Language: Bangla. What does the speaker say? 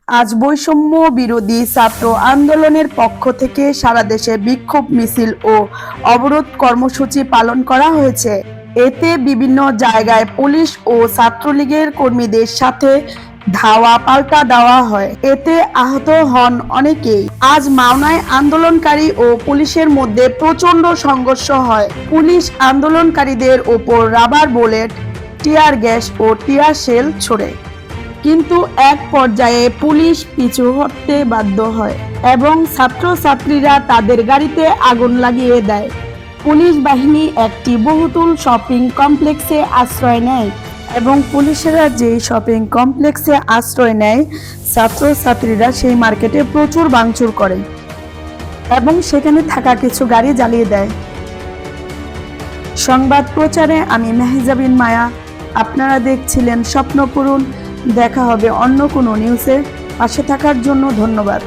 আজ বৈষম্য বিরোধী ছাত্র আন্দোলনের পক্ষ থেকে সারা দেশে বিক্ষোভ মিছিল ও অবরোধ কর্মসূচি পালন করা হয়েছে। এতে বিভিন্ন জায়গায় পুলিশ ও ছাত্রলীগের কর্মীদের সাথে ধাওয়া পাল্টা দেওয়া হয়। এতে আহত হন অনেকেই। আজ মাওনায় আন্দোলনকারী ও পুলিশের মধ্যে প্রচণ্ড সংঘর্ষ হয়। পুলিশ আন্দোলনকারীদের ওপর রাবার বুলেট, টিয়ার গ্যাস ও টিয়ার শেল ছোড়ে। কিন্তু এক পর্যায়ে পুলিশ পিছু হটতে বাধ্য হয় এবং ছাত্রছাত্রীরা তাদের গাড়িতে আগুন লাগিয়ে দেয়। পুলিশ বাহিনী একটি বহুতল শপিং কমপ্লেক্সে আশ্রয় নেয় এবং পুলিশেরা যেই শপিং কমপ্লেক্সে আশ্রয় নেয়, ছাত্রছাত্রীরা সেই মার্কেটে প্রচুর ভাঙচুর করে এবং সেখানে থাকা কিছু গাড়ি জ্বালিয়ে দেয়। সংবাদ প্রচারে আমি মেহজাবিন মায়া। আপনারা দেখছিলেন স্বপ্ন পূরণ। দেখা হবে অন্য কোনো নিউজে। পাশে থাকার জন্য ধন্যবাদ।